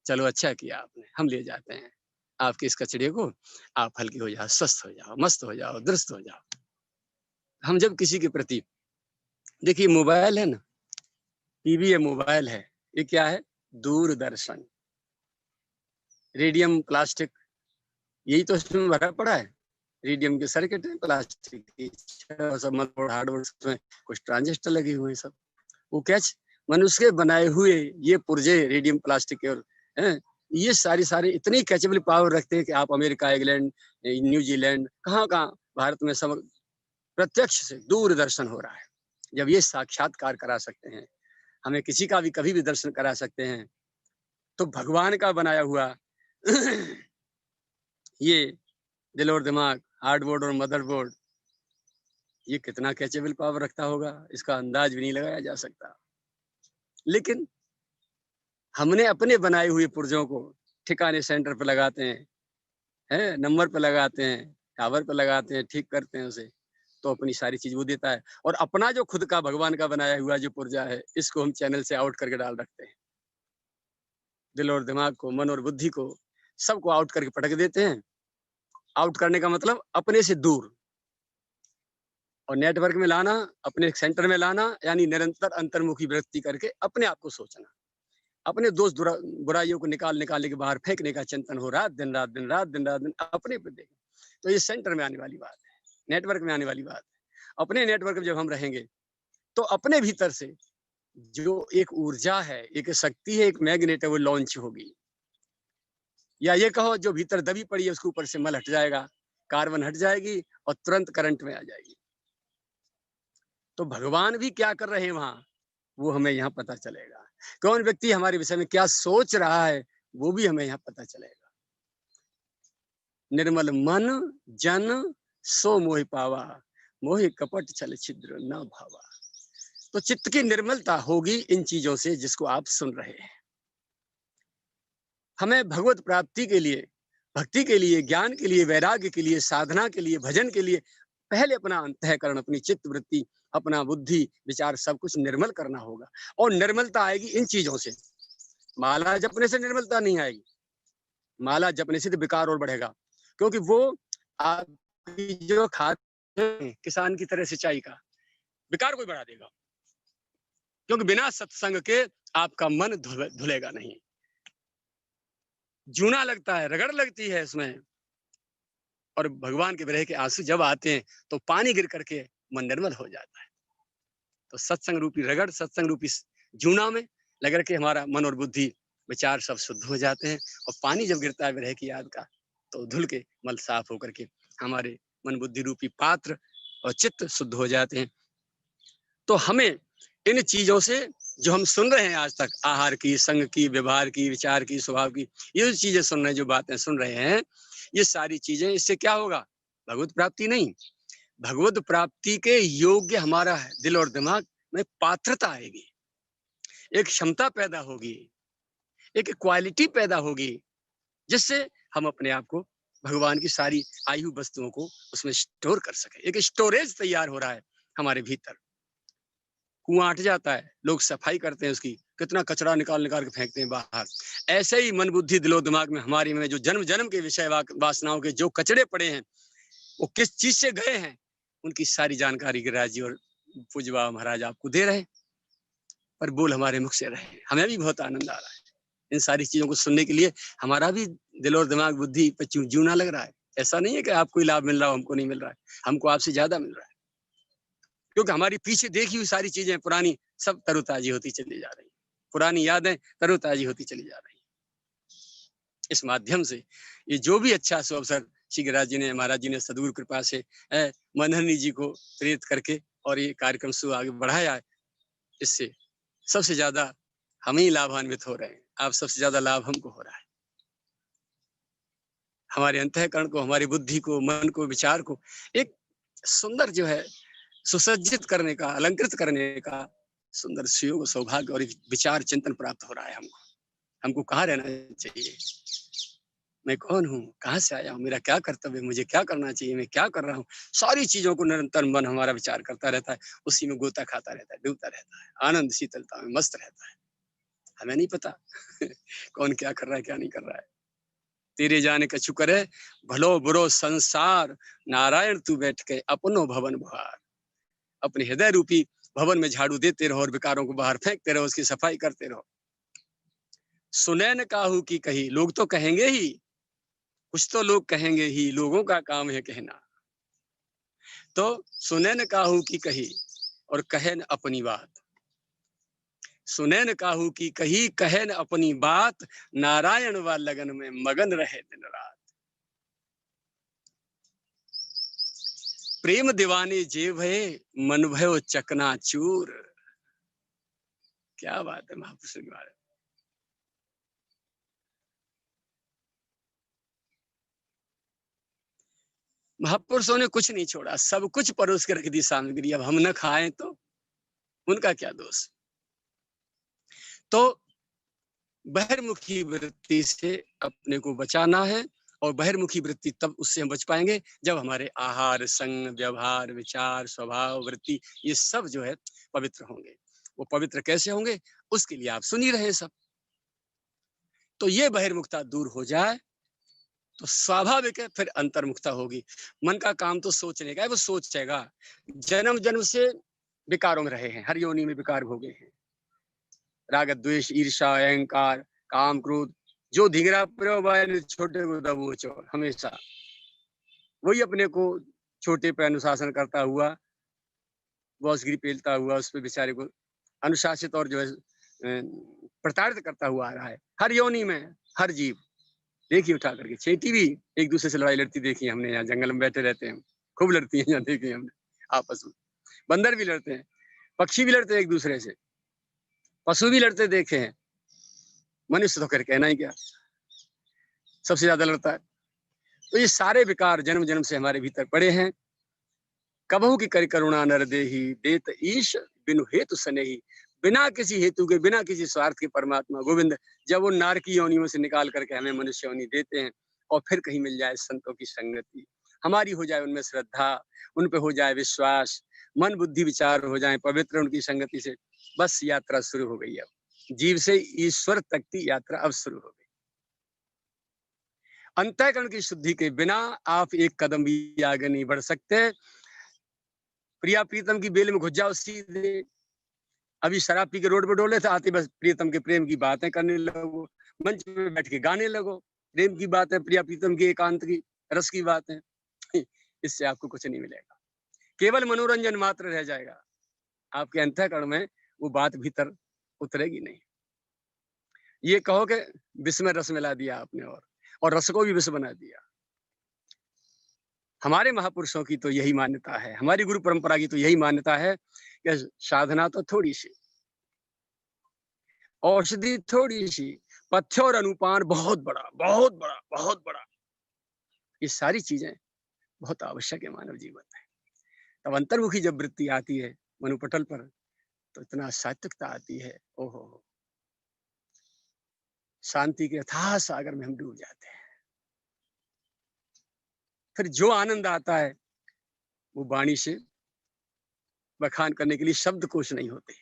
चलो अच्छा किया आपने, हम ले जाते हैं आपके इस कचड़े को, आप हल्के हो जाओ, स्वस्थ हो जाओ, मस्त हो जाओ, दुरुस्त हो जाओ। हम जब किसी के प्रति, देखिए मोबाइल है ना, टीवी है, मोबाइल है, ये क्या है? दूरदर्शन, रेडियम प्लास्टिक, यही तो इसमें भरा पड़ा है। रेडियम के सर्किट है, प्लास्टिक की सब मदरबोर्ड हार्डवेयर, उसमें कुछ ट्रांजिस्टर लगे हुए हैं सब। वो क्या मनुष्य के बनाए हुए ये पुर्जे रेडियम प्लास्टिक के और ये सारी इतनी कैचेबल पावर रखते हैं कि आप अमेरिका, इंग्लैंड, न्यूजीलैंड, कहाँ भारत में सब प्रत्यक्ष से दूरदर्शन हो रहा है। जब ये साक्षात्कार करा सकते हैं, हमें किसी का भी कभी भी दर्शन करा सकते हैं, तो भगवान का बनाया हुआ ये दिल और दिमाग, हार्डबोर्ड और मदरबोर्ड, ये कितना कैचेबल पावर रखता होगा, इसका अंदाज भी नहीं लगाया जा सकता। लेकिन हमने अपने बनाए हुए पुर्जों को ठिकाने सेंटर पे लगाते हैं, नंबर पे लगाते हैं, टावर पे लगाते हैं, ठीक करते हैं उसे, तो अपनी सारी चीज वो देता है। और अपना जो खुद का भगवान का बनाया हुआ जो पुर्जा है, इसको हम चैनल से आउट करके डाल रखते हैं। दिल और दिमाग को, मन और बुद्धि को, सबको आउट करके पटक देते हैं। आउट करने का मतलब अपने से दूर, और नेटवर्क में लाना, अपने सेंटर में लाना, यानी निरंतर अंतर्मुखी वृत्ति करके अपने आप को सोचना, अपने दोस्त बुराइयों को निकाल के बाहर फेंकने का चिंतन हो रहा, दिन रात दिन रात दिन रात दिन अपने पे देखें। तो ये सेंटर में आने वाली बात है, नेटवर्क में आने वाली बात है। अपने नेटवर्क में जब हम रहेंगे तो अपने भीतर से जो एक ऊर्जा है, एक शक्ति है, एक मैग्नेट है, वो लॉन्च होगी। या ये कहो जो भीतर दबी पड़ी है उसके ऊपर से मल हट जाएगा, कार्बन हट जाएगी और तुरंत करंट में आ जाएगी। तो भगवान भी क्या कर रहे हैं वहां, वो हमें यहाँ पता चलेगा। कौन व्यक्ति हमारे विषय में क्या सोच रहा है, वो भी हमें यहाँ पता चलेगा। निर्मल मन जन सो मोहि पावा, मोहि कपट छल छिद्र न भावा। तो चित्त की निर्मलता होगी इन चीजों से जिसको आप सुन रहे हैं। हमें भगवत प्राप्ति के लिए, भक्ति के लिए, ज्ञान के लिए, वैराग्य के लिए, साधना के लिए, भजन के लिए पहले अपना अंतःकरण, अपनी चित्त वृत्ति, अपना बुद्धि विचार सब कुछ निर्मल करना होगा। और निर्मलता आएगी इन चीजों से। माला जपने से निर्मलता नहीं आएगी, माला जपने से तो विकार और बढ़ेगा, क्योंकि वो आपकी जो खाते किसान की तरह सिंचाई का विकार कोई बढ़ा देगा, क्योंकि बिना सत्संग के आपका मन धुलेगा नहीं। जूना लगता है, रगड़ लगती है इसमें, और भगवान के विरह के आंसू जब आते हैं तो पानी गिर करके मन निर्मल हो जाता है। तो सत्संग रूपी रगड़, सत्संग रूपी जूना में लग के हमारा मन और बुद्धि विचार सब शुद्ध हो जाते हैं। और पानी जब गिरता है विरह की याद का, तो धुल के मल साफ होकर के हमारे मन बुद्धि रूपी पात्र और चित्त शुद्ध हो जाते हैं। तो हमें इन चीजों से जो हम सुन रहे हैं आज तक, आहार की, संग की, व्यवहार की, विचार की, स्वभाव की, ये जो चीजें सुन रहे हैं, जो बातें सुन रहे हैं, ये सारी चीजें, इससे क्या होगा? भगवत प्राप्ति नहीं, भगवत प्राप्ति के योग्य हमारा दिल और दिमाग में पात्रता आएगी, एक क्षमता पैदा होगी, एक क्वालिटी पैदा होगी, जिससे हम अपने आप को, भगवान की सारी आयु वस्तुओं को उसमें स्टोर कर सके। एक स्टोरेज तैयार हो रहा है हमारे भीतर। कुआं हट जाता है, लोग सफाई करते हैं उसकी, कितना कचरा निकाल निकाल के फेंकते हैं बाहर। ऐसे ही मन बुद्धि दिलो दिमाग में हमारी में जो जन्म जन्म के विषय वासनाओं के जो कचड़े पड़े हैं, वो किस चीज से गए हैं, उनकी सारी जानकारी गिरिराज जी और पूज्य बाबा महाराज आपको दे रहे हैं। पर बोल हमारे मुख से रहे, हमें भी बहुत आनंद आ रहा है इन सारी चीजों को सुनने के लिए। हमारा भी दिल और दिमाग बुद्धि पर जूना लग रहा है। ऐसा नहीं है कि आपको ही लाभ मिल रहा हो, हमको नहीं मिल रहा है, हमको आपसे ज्यादा मिल रहा है, क्योंकि हमारी पीछे देखी हुई सारी चीजें पुरानी सब तरोताजी होती चली जा रही, पुरानी यादें तरोताजी होती चली जा रही। इस माध्यम से ये जो भी अच्छा सो अवसर श्री गिरिराज जी ने, महाराज जी ने सदगुरु कृपा से मनहनी जी को प्रेरित करके और ये कार्यक्रम सु आगे बढ़ाया है, इससे सबसे ज्यादा हम ही लाभान्वित हो रहे हैं। आप सबसे ज्यादा लाभ हमको हो रहा है। हमारे अंतःकरण को, हमारी बुद्धि को, मन को, विचार को एक सुंदर जो है सुसज्जित करने का, अलंकृत करने का सुंदर सुयोग, सौभाग्य और विचार चिंतन प्राप्त हो रहा है हमको। हमको कहाँ रहना चाहिए, मैं कौन हूँ, कहाँ से आया हूँ, मेरा क्या कर्तव्य है, मुझे क्या करना चाहिए, मैं क्या कर रहा हूँ, सारी चीजों को निरंतर मन हमारा विचार करता रहता है, उसी में गोता खाता रहता है, डूबता रहता है, आनंद शीतलता में मस्त रहता है। हमें नहीं पता कौन क्या कर रहा है, क्या नहीं कर रहा है। तेरे जाने कछु करे भलो बुरो संसार, नारायण तू बैठ के अपनो भवन बुहार। अपने हृदय रूपी भवन में झाड़ू देते रहो और विकारों को बाहर फेंकते रहो, उसकी सफाई करते रहो। सुने न काहू की कही, लोग तो कहेंगे ही, कुछ तो लोग कहेंगे ही, लोगों का काम है कहना। तो सुने न काहू की कही और कहे न अपनी बात, सुने न काहू की कही, कहे न अपनी बात, नारायण व लगन में मगन रहे दिन रात। प्रेम दीवाने जे भये, मन भयो चकनाचूर। क्या बात है महापुरुषों के बारे में। महापुरुषों ने कुछ नहीं छोड़ा, सब कुछ परोस के रख दी सामग्री। अब हम न खाएं तो उनका क्या दोष। तो बहिर्मुखी वृत्ति से अपने को बचाना है, और बहिर्मुखी वृत्ति तब उससे हम बच पाएंगे जब हमारे आहार, संग, व्यवहार, विचार, स्वभाव, वृत्ति ये सब जो है पवित्र होंगे। वो पवित्र कैसे होंगे, उसके लिए आप सुन ही रहे सब। तो ये बहिर्मुखता दूर हो जाए तो स्वाभाविक है फिर अंतर्मुखता होगी। मन का काम तो सोचने का है, वो सोचेगा। जन्म जन्म से विकारों में रहे हैं, हर योनि में विकार भोगे हैं, राग द्वेष ईर्षा अहंकार काम क्रोध, जो धिंगरा छोटे को दबोचो, हमेशा वही अपने को छोटे पे अनुशासन करता हुआ, बॉसगिरी पेलता हुआ, उस पे बेचारे को अनुशासित और जो है प्रताड़ित करता हुआ आ रहा है हर योनि में। हर जीव देखिए उठा करके, चींटी भी एक दूसरे से लड़ाई लड़ती देखी हमने, यहाँ जंगल में बैठे रहते हैं, खूब लड़ती हैं यहाँ, देखी हमने आपस में। बंदर भी लड़ते हैं, पक्षी भी लड़ते हैं एक दूसरे से, पशु भी लड़ते देखे हैं। मनुष्य तो कर कहना ही क्या, सबसे ज्यादा लड़ता है। तो ये सारे विकार जन्म जन्म से हमारे भीतर पड़े हैं। कबहू की करी करुणा नर देही, देत ईश बिनु हेतु सनेही। बिना किसी हेतु के, बिना किसी स्वार्थ के परमात्मा गोविंद जब वो नार की योनियों से निकाल करके हमें मनुष्य योनि देते हैं, और फिर कहीं मिल जाए संतों की संगति, हमारी हो जाए उनमें श्रद्धा, उन पे हो जाए विश्वास, मन बुद्धि विचार हो जाए पवित्र उनकी संगति से, बस यात्रा शुरू हो गई। अब जीव से ईश्वर तक की यात्रा अब शुरू हो गई। अंतःकरण की शुद्धि के बिना आप एक कदम भी आगे नहीं बढ़ सकते। प्रिया प्रीतम की बेल में घुस जाओ सीधे, अभी शराब पी के रोड पे डोले थे, आते बस प्रीतम के प्रेम की बातें करने लगो, मंच पे बैठ के गाने लगो, प्रेम की बातें, प्रिया प्रीतम की, एकांत की, रस की बातें। इससे आपको कुछ नहीं मिलेगा, केवल मनोरंजन मात्र रह जाएगा। आपके अंतःकरण में वो बात भीतर उतरेगी नहीं। ये कहो कि विष में रस मिला दिया आपने, और रस को भी विष बना दिया। हमारे महापुरुषों की तो यही मान्यता है, हमारी गुरु परंपरा की तो यही मान्यता है कि साधना तो थोड़ी सी, औषधि थोड़ी सी, पथ्य और अनुपान बहुत बड़ा, बहुत बड़ा, बहुत बड़ा। ये सारी चीजें बहुत आवश्यक है मानव जीवन में। तब अंतर्मुखी जब वृत्ति आती है मनुपटल पर, तो इतना सात्विकता आती है, ओहो, शांति के अथाह सागर में हम डूब जाते हैं। फिर जो आनंद आता है वो वाणी से बखान करने के लिए शब्द कोश नहीं होते।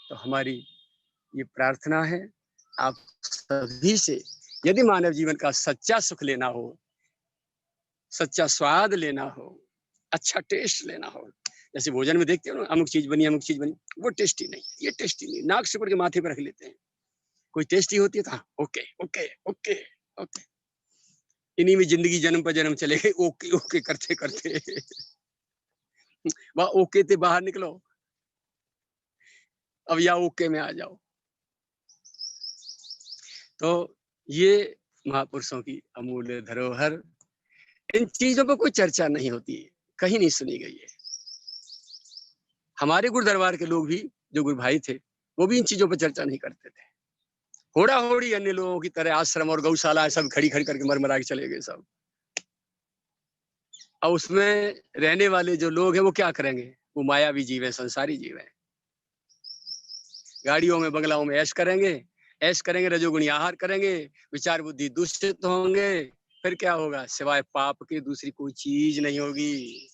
तो हमारी ये प्रार्थना है आप सभी से, यदि मानव जीवन का सच्चा सुख लेना हो, सच्चा स्वाद लेना हो, अच्छा टेस्ट लेना हो, जैसे भोजन में देखते हो ना, अमुक चीज बनी, वो टेस्टी नहीं, ये टेस्टी नहीं, नाक सिकुड़ के माथे पर रख लेते हैं। कोई टेस्टी होती है था, ओके ओके ओके ओके, इन्हीं में जिंदगी जन्म पर जन्म चले गए, ओके ओके करते करते वह ओके से बाहर निकलो, अब या ओके में आ जाओ। तो ये महापुरुषों की अमूल्य धरोहर, इन चीजों पर कोई चर्चा नहीं होती है, कहीं नहीं सुनी गई है। हमारे गुरु दरबार के लोग भी, जो गुरु भाई थे, वो भी इन चीजों पर चर्चा नहीं करते थे। होड़ा होड़ी अन्य लोगों की तरह आश्रम और गौशाला सब खड़ी खड़ी करके मरमरा के चले गए सब। और उसमें रहने वाले जो लोग हैं वो क्या करेंगे? वो मायावी जीव है, संसारी जीव है। गाड़ियों में बंगलाओं में ऐश करेंगे, रजोगुणी आहार करेंगे, विचार बुद्धि दूषित होंगे, फिर क्या होगा? सिवाय पाप के दूसरी कोई चीज नहीं होगी।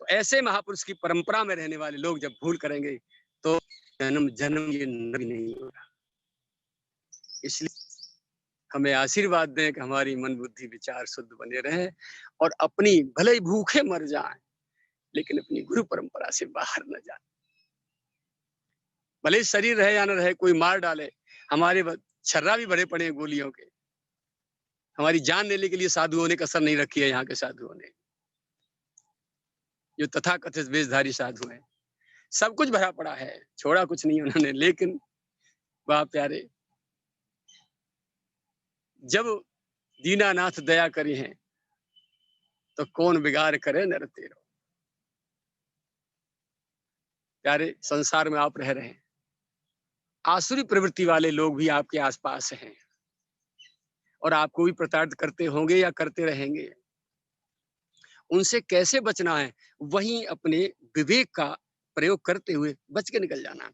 तो ऐसे महापुरुष की परंपरा में रहने वाले लोग जब भूल करेंगे तो जन्म जन्म ये नहीं होगा। इसलिए हमें आशीर्वाद दें कि हमारी मन बुद्धि विचार शुद्ध बने रहे और अपनी, भले ही भूखे मर जाएं, लेकिन अपनी गुरु परंपरा से बाहर न जाए। भले शरीर रहे या न रहे, कोई मार डाले, हमारे छर्रा भी भरे पड़े हैं गोलियों के, हमारी जान लेने के लिए साधुओं ने कसर नहीं रखी है। यहाँ के साधुओं ने, जो तथाकथित वेशधारी साधु हैं, सब कुछ भरा पड़ा है, छोड़ा कुछ नहीं उन्होंने। लेकिन वाह प्यारे, जब दीनानाथ दया करी हैं तो कौन बिगाड़ करे नर तेरो। प्यारे, संसार में आप रह रहे हैं, आसुरी प्रवृत्ति वाले लोग भी आपके आसपास हैं और आपको भी प्रताड़ित करते होंगे या करते रहेंगे। उनसे कैसे बचना है, वहीं अपने विवेक का प्रयोग करते हुए बच के निकल जाना।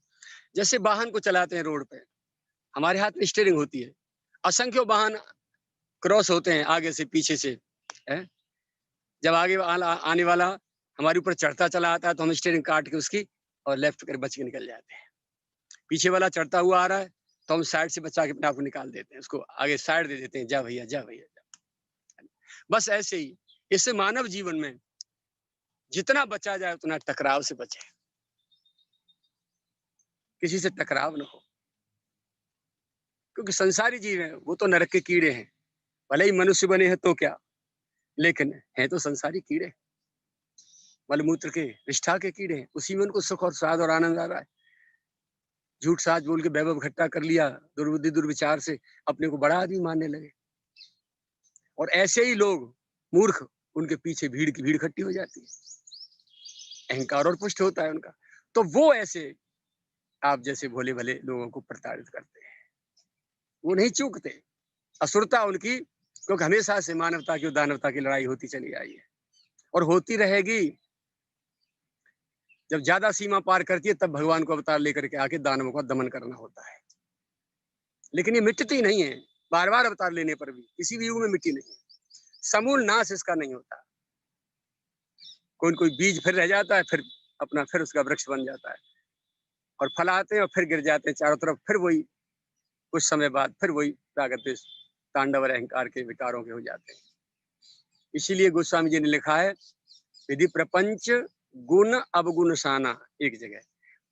जैसे वाहन को चलाते हैं रोड पे, हमारे हाथ में स्टीयरिंग होती है, असंख्य वाहन क्रॉस होते हैं आगे से पीछे से, है? जब आगे आने वाला हमारे ऊपर चढ़ता चला आता है तो हम स्टीयरिंग काट के उसकी और लेफ्ट कर बच के निकल जाते हैं। पीछे वाला चढ़ता हुआ आ रहा है तो हम साइड से बचा के अपने आप को निकाल देते हैं, उसको आगे साइड दे देते हैं, जा भैया जा भैया जा। बस ऐसे ही इससे मानव जीवन में जितना बचा जाए उतना टकराव से बचे, किसी से टकराव न हो, क्योंकि संसारी जीव हैं, वो तो नरक के कीड़े हैं। भले ही मनुष्य बने हैं तो क्या, लेकिन हैं तो संसारी कीड़े, मलमूत्र के, निष्ठा के कीड़े हैं। उसी में उनको सुख और स्वाद और आनंद आ रहा है। झूठ साज बोल के वैभव इकट्ठा कर लिया, दुर्बुद्धि दुर्विचार से अपने को बड़ा आदमी मानने लगे। और ऐसे ही लोग मूर्ख, उनके पीछे भीड़ की भीड़ इकट्ठी हो जाती है, अहंकार और पुष्ट होता है उनका। तो वो ऐसे आप जैसे भोले भले लोगों को प्रताड़ित करते हैं, वो नहीं चूकते। असुरता उनकी, क्योंकि हमेशा से मानवता की और दानवता की लड़ाई होती चली आई है और होती रहेगी। जब ज्यादा सीमा पार करती है तब भगवान को अवतार लेकर के आके दानवों का दमन करना होता है। लेकिन ये मिटती नहीं है, बार बार अवतार लेने पर भी किसी भी युग में मिट्टी नहीं है, समूल नाश इसका नहीं होता। कोई कोई बीज फिर रह जाता है, फिर अपना फिर उसका वृक्ष बन जाता है और फल आते हैं और फिर गिर जाते हैं चारों तरफ, फिर वही कुछ समय बाद फिर वही प्रागत्य तांडव और अहंकार के विकारों के हो जाते हैं। इसीलिए गोस्वामी जी ने लिखा है, विधि प्रपंच गुण अवगुण साना, एक जगह,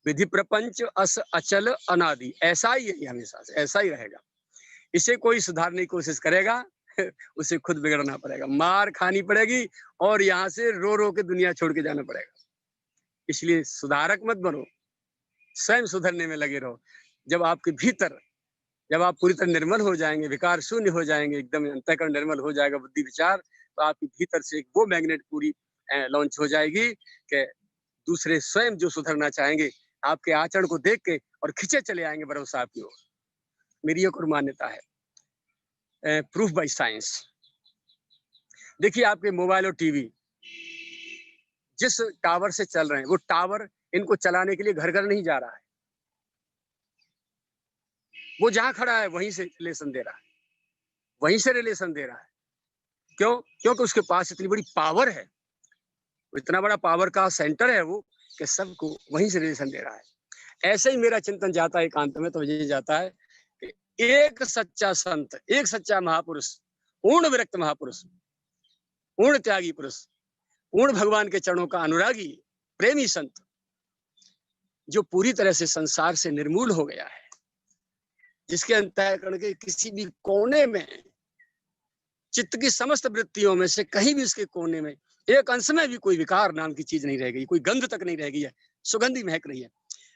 विधि प्रपंच अस अचल अनादि, ऐसा ही है, हमेशा से ऐसा ही रहेगा। इसे कोई सुधारने की कोशिश करेगा उसे खुद बिगड़ना पड़ेगा, मार खानी पड़ेगी और यहाँ से रो रो के दुनिया छोड़ के जाना पड़ेगा। इसलिए सुधारक मत बनो, स्वयं सुधरने में लगे रहो। जब आपके भीतर, जब आप पूरी तरह निर्मल हो जाएंगे, विकार शून्य हो जाएंगे, एकदम अंतःकरण निर्मल हो जाएगा, बुद्धि विचार, तो आपके भीतर से एक वो मैग्नेट पूरी लॉन्च हो जाएगी कि दूसरे स्वयं जो सुधरना चाहेंगे आपके आचरण को देख के और खिंचे चले आएंगे भरोसा आपकी ओर। मेरी एक और मान्यता है, प्रूफ बाय साइंस। देखिए आपके मोबाइल और टीवी जिस टावर से चल रहे हैं, वो टावर इनको चलाने के लिए घर घर नहीं जा रहा है, वो जहां खड़ा है वहीं से रिलेशन दे रहा है, वहीं से रिलेशन दे रहा है। क्यों? क्योंकि उसके पास इतनी बड़ी पावर है, इतना बड़ा पावर का सेंटर है वो, कि सबको वहीं से रिलेशन दे रहा है। ऐसे ही मेरा चिंतन जाता है एकांत में, तो ये जाता है कि एक सच्चा संत, एक सच्चा महापुरुष, पूर्ण विरक्त महापुरुष, पूर्ण त्यागी पुरुष, पूर्ण भगवान के चरणों का अनुरागी प्रेमी संत, जो पूरी तरह से संसार से निर्मूल हो गया है, जिसके अंतःकरण के किसी भी कोने में, चित्त की समस्त वृत्तियों में से कहीं भी उसके कोने में एक अंश में भी कोई विकार नाम की चीज नहीं रह गई, कोई गंध तक नहीं रह गई है, सुगंधी महक रही है।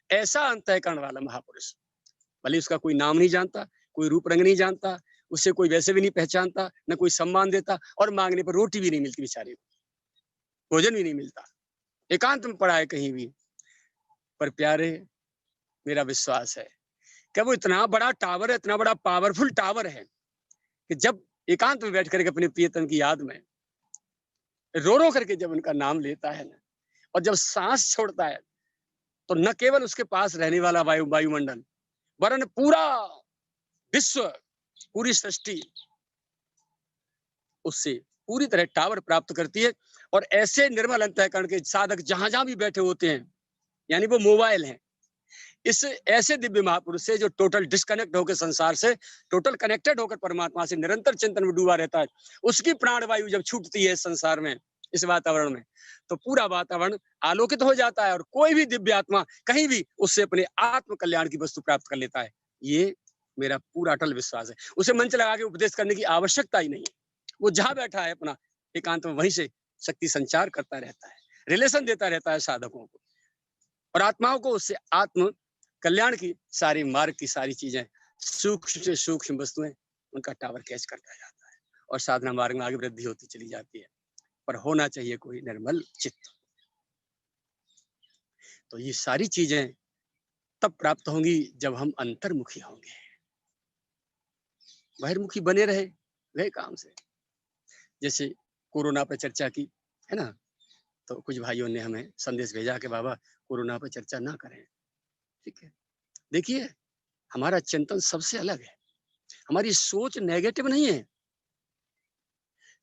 ऐसा अंतःकरण वाला महापुरुष, भले उसका कोई नाम नहीं जानता, कोई रूप रंग नहीं जानता, उसे कोई वैसे भी नहीं पहचानता, न कोई सम्मान देता, और मांगने पर रोटी भी नहीं मिलती बेचारे को, भोजन भी नहीं मिलता, एकांत में पड़ा है कहीं भी। पर प्यारे, मेरा विश्वास है कि वो इतना बड़ा टावर है, इतना बड़ा पावरफुल टावर है कि जब एकांत में बैठ करके अपने प्रियतम की याद में रो रो करके जब उनका नाम लेता है ना, और जब सांस छोड़ता है, तो न केवल उसके पास रहने वाला वायुमंडल, वरन पूरा विश्व, पूरी सृष्टि उससे पूरी तरह टावर प्राप्त करती है। और ऐसे निर्मल अंतःकरण के साधक जहां जहां भी बैठे होते हैं, यानी वो मोबाइल हैं, इस ऐसे दिव्य महापुरुष से जो टोटल डिस्कनेक्ट होकर संसार से टोटल कनेक्टेड होकर परमात्मा से निरंतर चिंतन में डूबा रहता है, उसकी प्राणवायु जब छूटती है संसार में, इस वातावरण में, तो पूरा वातावरण आलोकित हो जाता है और कोई भी दिव्य आत्मा कहीं भी उससे अपने आत्म कल्याण की वस्तु प्राप्त कर लेता है। ये मेरा पूरा अटल विश्वास है। उसे मंच लगा के उपदेश करने की आवश्यकता ही नहीं है। वो जहां बैठा है अपना एकांत में, वहीं से शक्ति संचार करता रहता है, रिलेशन देता रहता है साधकों को और आत्माओं को। उससे आत्म कल्याण की सारी मार्ग की सारी चीजें, सूक्ष्म से सूक्ष्म वस्तुएं, उनका टावर कैच करता जाता है और साधना मार्ग में आगे वृद्धि होती चली जाती है। पर होना चाहिए कोई निर्मल चित्त। तो ये सारी चीजें तब प्राप्त होंगी जब हम अंतर्मुखी होंगे। बहिर्मुखी बने रहे गए काम से। जैसे कोरोना पर चर्चा की है ना, तो कुछ भाइयों ने हमें संदेश भेजा कि बाबा कोरोना पर चर्चा ना करें। ठीक है, देखिए हमारा चिंतन सबसे अलग है, हमारी सोच नेगेटिव नहीं है।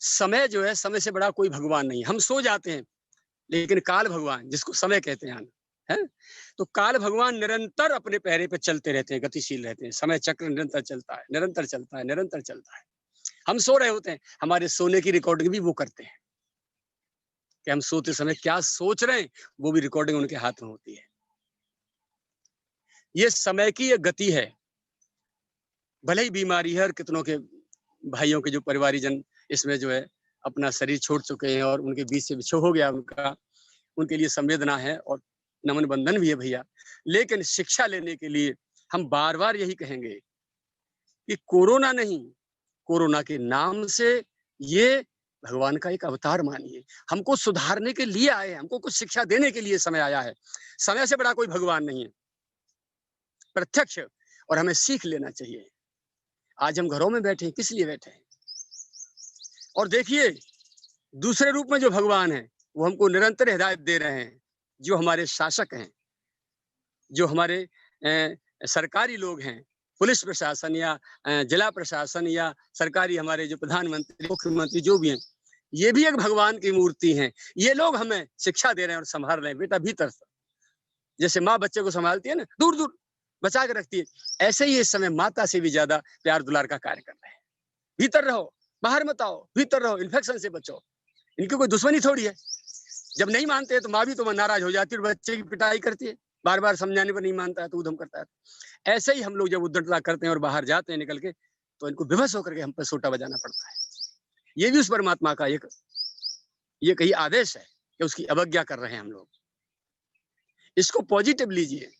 समय जो है, समय से बड़ा कोई भगवान नहीं। हम सो जाते हैं, लेकिन काल भगवान, जिसको समय कहते हैं, है? तो काल भगवान निरंतर अपने पैरे पे चलते रहते हैं, गतिशील रहते हैं। समय चक्र निरंतर चलता है, निरंतर चलता है, निरंतर चलता है। हम सो रहे होते हैं, हमारे सोने की रिकॉर्डिंग भी वो करते हैं कि हम सोते समय क्या सोच रहे हैं, वो भी रिकॉर्डिंग उनके हाथ में होती है। ये समय की ये गति है। भले ही बीमारी है और कितनों के भाइयों के जो परिवारीजन इसमें जो है अपना शरीर छोड़ चुके हैं और उनके बीच से विछोह हो गया उनका, उनके लिए संवेदना है और नमन बंधन भी है भैया। लेकिन शिक्षा लेने के लिए हम बार बार यही कहेंगे कि कोरोना नहीं, कोरोना के नाम से ये भगवान का एक अवतार मानिए। हमको सुधारने के लिए आए हैं, हमको कुछ शिक्षा देने के लिए समय आया है। समय से बड़ा कोई भगवान नहीं है, प्रत्यक्ष। और हमें सीख लेना चाहिए। आज हम घरों में बैठे हैं, किस लिए बैठे हैं? और देखिए दूसरे रूप में जो भगवान है, वो हमको निरंतर हिदायत दे रहे हैं। जो हमारे शासक हैं, जो हमारे सरकारी लोग हैं, पुलिस प्रशासन या जिला प्रशासन या सरकारी हमारे जो प्रधानमंत्री, मुख्यमंत्री जो भी हैं, ये भी एक भगवान की मूर्ति हैं। ये लोग हमें शिक्षा दे रहे हैं और संभाल रहे हैं। बेटा भीतर से, जैसे माँ बच्चे को संभालती है ना, दूर दूर बचा के रखती है, ऐसे ही इस समय माता से भी ज्यादा प्यार दुलार का कार्य कर रहे हैं। भीतर रहो, बाहर मत आओ, भीतर रहो, इन्फेक्शन से बचो। इनकी कोई दुश्मनी थोड़ी है। जब नहीं मानते हैं तो माँ भी तो नाराज हो जाती है और बच्चे की पिटाई करती है, बार बार समझाने पर नहीं मानता है तो उधम करता है। ऐसे ही हम लोग जब उद्दंडता करते हैं और बाहर जाते हैं निकल के, तो इनको विवश होकर के हम पर सोटा बजाना पड़ता है। ये भी उस परमात्मा का एक ये कहीं आदेश है कि उसकी अवज्ञा कर रहे हैं हम लोग। इसको पॉजिटिव लीजिए।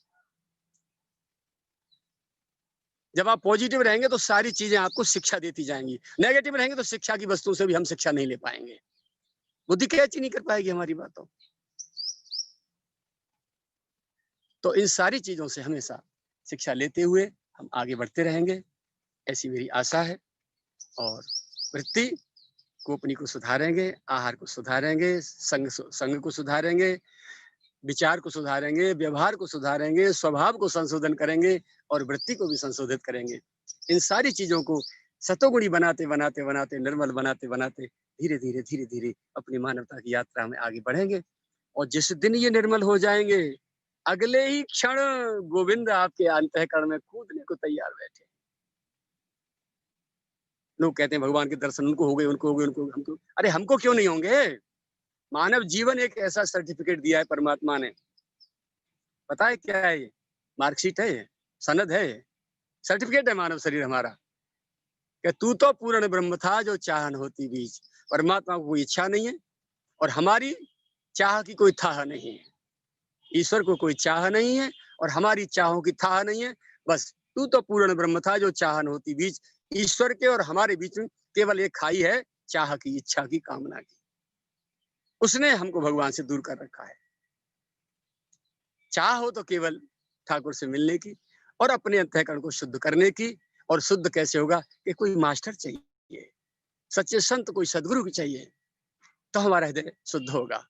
जब आप पॉजिटिव रहेंगे तो सारी चीजें आपको शिक्षा देती जाएंगी। नेगेटिव रहेंगे तो शिक्षा की वस्तु से भी हम शिक्षा नहीं ले पाएंगे, बुद्धि कैच ही नहीं कर पाएगी हमारी बातों। तो इन सारी चीजों से हमेशा शिक्षा लेते हुए हम आगे बढ़ते रहेंगे, ऐसी मेरी आशा है। और वृत्ति को अपनी को सुधारेंगे, आहार को सुधारेंगे, संग को सुधारेंगे, विचार को सुधारेंगे, व्यवहार को सुधारेंगे, स्वभाव को संशोधन करेंगे और वृत्ति को भी संशोधित करेंगे। इन सारी चीजों को सतोगुणी बनाते बनाते बनाते, निर्मल बनाते बनाते धीरे धीरे धीरे धीरे अपनी मानवता की यात्रा में आगे बढ़ेंगे। और जिस दिन ये निर्मल हो जाएंगे, अगले ही क्षण गोविंद आपके अंतःकरण में कूदने को तैयार बैठे। लोग कहते हैं भगवान के दर्शन उनको हो गए, उनको हो गए, उनको हमको, अरे हमको क्यों नहीं होंगे? मानव जीवन एक ऐसा सर्टिफिकेट दिया है परमात्मा ने, पता है क्या है ये? मार्कशीट है ये, सनद है ये, सर्टिफिकेट है मानव शरीर हमारा, कि तू तो पूर्ण ब्रह्म था जो चाहन होती बीच। परमात्मा को कोई इच्छा नहीं है और हमारी चाह की कोई थाह नहीं है। ईश्वर को कोई चाह नहीं है और हमारी चाहों की थाह नहीं है। बस तू तो पूर्ण ब्रह्म था जो चाहन होती बीच। ईश्वर के और हमारे बीच में केवल एक खाई है, चाह की, इच्छा की, कामना की। उसने हमको भगवान से दूर कर रखा है। चाह हो तो केवल ठाकुर से मिलने की और अपने अंतःकरण को शुद्ध करने की। और शुद्ध कैसे होगा? कि कोई मास्टर चाहिए, सच्चे संत, कोई सदगुरु चाहिए, तो हमारा हृदय शुद्ध होगा,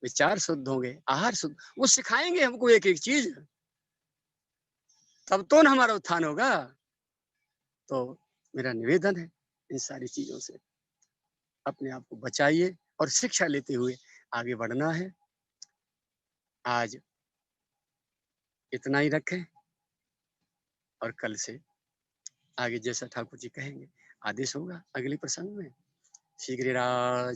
विचार शुद्ध होंगे, आहार शुद्ध, वो सिखाएंगे हमको एक एक चीज, तब तो न हमारा उत्थान होगा। तो मेरा निवेदन है, इन सारी चीजों से अपने आप को बचाइए और शिक्षा लेते हुए आगे बढ़ना है। आज इतना ही रखें और कल से आगे जैसा ठाकुर जी कहेंगे आदेश होगा अगले प्रसंग में। श्री गिरिराज।